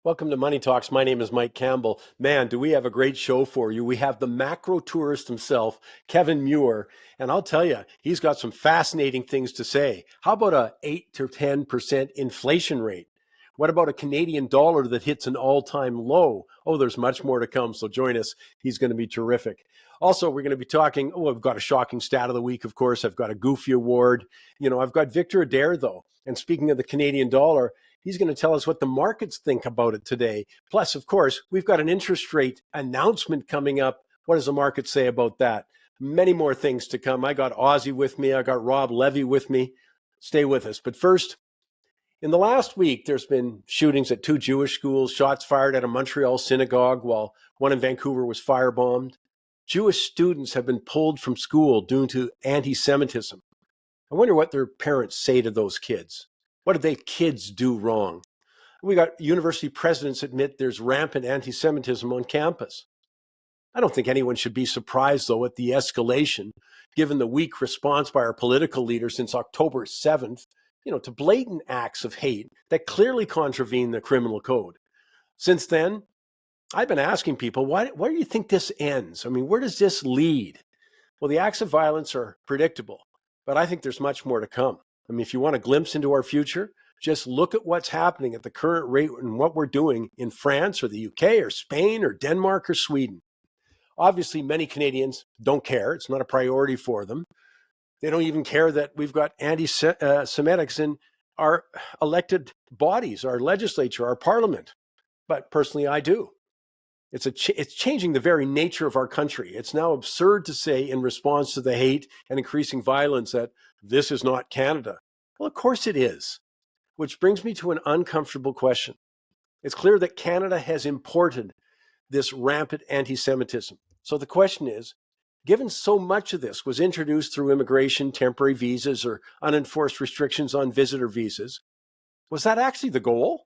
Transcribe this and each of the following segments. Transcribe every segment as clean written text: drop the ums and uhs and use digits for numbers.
Welcome to Money Talks. My name is Mike Campbell. Man, do we have a great show for you. We have the macro tourist himself, Kevin Muir, and I'll tell you, he's got some fascinating things to say. How about a 8 to 10% inflation rate? What about a Canadian dollar that hits an all-time low? Oh, there's much more to come, so join us. He's going to be terrific. Also, we're going to be talking, I've got a shocking stat of the week, of course. I've got a goofy award. I've got Victor Adair, though. And speaking of the Canadian dollar, he's going to tell us what the markets think about it today. Plus, of course, we've got an interest rate announcement coming up. What does the market say about that? Many more things to come. I got Ozzy with me. I got Rob Levy with me. Stay with us. But first, in the last week, there's been shootings at two Jewish schools, shots fired at a Montreal synagogue, while one in Vancouver was firebombed. Jewish students have been pulled from school due to anti-Semitism. I wonder what their parents say to those kids. What did they kids do wrong? We got university presidents admit there's rampant anti-Semitism on campus. I don't think anyone should be surprised, though, at the escalation, given the weak response by our political leaders since October 7th, to blatant acts of hate that clearly contravene the criminal code. Since then, I've been asking people, where do you think this ends? I mean, where does this lead? Well, the acts of violence are predictable, but I think there's much more to come. I mean, if you want a glimpse into our future, just look at what's happening at the current rate and what we're doing in France or the UK or Spain or Denmark or Sweden. Obviously, many Canadians don't care. It's not a priority for them. They don't even care that we've got anti-Semitics in our elected bodies, our legislature, our parliament. But personally, I do. It's changing the very nature of our country. It's now absurd to say in response to the hate and increasing violence that this is not Canada. Well, of course it is. Which brings me to an uncomfortable question. It's clear that Canada has imported this rampant anti-Semitism. So the question is, given so much of this was introduced through immigration, temporary visas, or unenforced restrictions on visitor visas, was that actually the goal?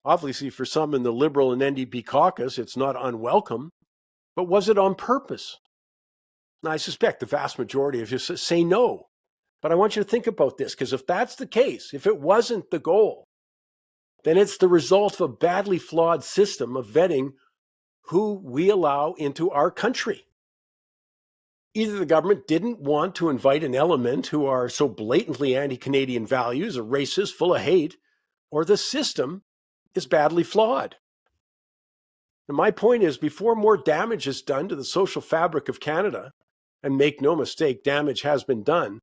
Obviously, for some in the Liberal and NDP caucus, it's not unwelcome, but was it on purpose? Now, I suspect the vast majority of you say no. But I want you to think about this, because if that's the case, if it wasn't the goal, then it's the result of a badly flawed system of vetting who we allow into our country. Either the government didn't want to invite an element who are so blatantly anti-Canadian values or racist, full of hate, or the system is badly flawed. And my point is, before more damage is done to the social fabric of Canada, and make no mistake, damage has been done,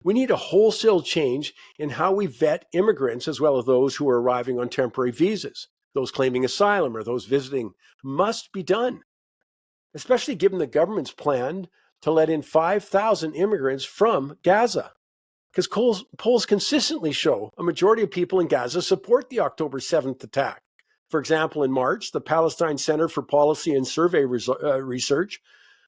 we need a wholesale change in how we vet immigrants as well as those who are arriving on temporary visas. Those claiming asylum or those visiting must be done, especially given the government's plan to let in 5,000 immigrants from Gaza. Because polls consistently show a majority of people in Gaza support the October 7th attack. For example, in March, the Palestine Center for Policy and Survey Research,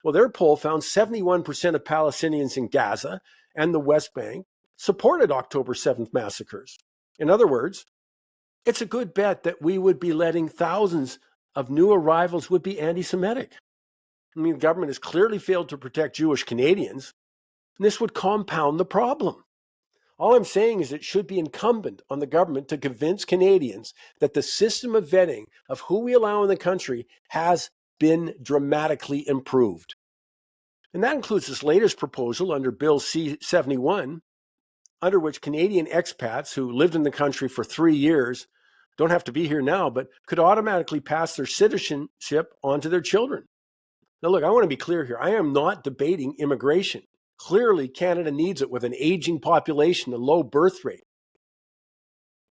their poll found 71% of Palestinians in Gaza and the West Bank supported October 7th massacres. In other words, it's a good bet that we would be letting thousands of new arrivals would be anti-Semitic. I mean, the government has clearly failed to protect Jewish Canadians, and this would compound the problem. All I'm saying is it should be incumbent on the government to convince Canadians that the system of vetting of who we allow in the country has been dramatically improved. And that includes this latest proposal under Bill C-71, under which Canadian expats who lived in the country for 3 years don't have to be here now, but could automatically pass their citizenship on to their children. Now, look, I want to be clear here. I am not debating immigration. Clearly, Canada needs it with an aging population and low birth rate.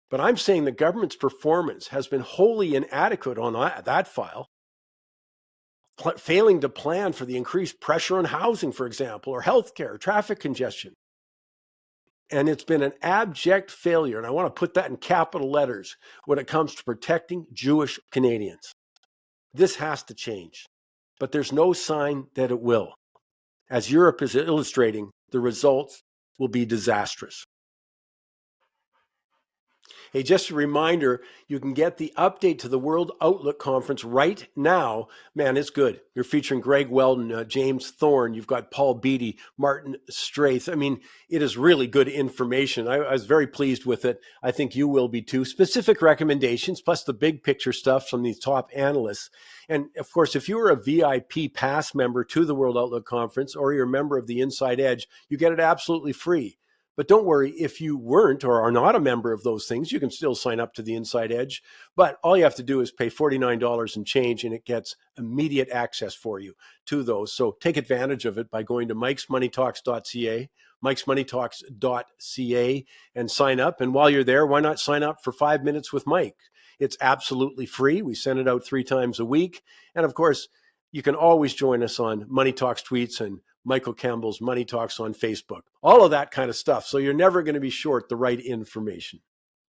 But I'm saying the government's performance has been wholly inadequate on that file, failing to plan for the increased pressure on housing, for example, or healthcare, traffic congestion. And it's been an abject failure, and I want to put that in capital letters, when it comes to protecting Jewish Canadians. This has to change, but there's no sign that it will. As Europe is illustrating, the results will be disastrous. Hey, just a reminder, you can get the update to the World Outlook Conference right now. Man, it's good. You're featuring Greg Weldon, James Thorne. You've got Paul Beatty, Martin Straith. I mean, it is really good information. I was very pleased with it. I think you will be too. Specific recommendations, plus the big picture stuff from these top analysts. And of course, if you are a VIP pass member to the World Outlook Conference or you're a member of the Inside Edge, you get it absolutely free. But don't worry, if you weren't or are not a member of those things, you can still sign up to the Inside Edge. But all you have to do is pay $49 and change, and it gets immediate access for you to those. So take advantage of it by going to mikesmoneytalks.ca, mikesmoneytalks.ca, and sign up. And while you're there, why not sign up for 5 minutes with Mike? It's absolutely free. We send it out 3 times a week. And of course, you can always join us on Money Talks Tweets and Michael Campbell's Money Talks on Facebook, all of that kind of stuff. So you're never going to be short the right information.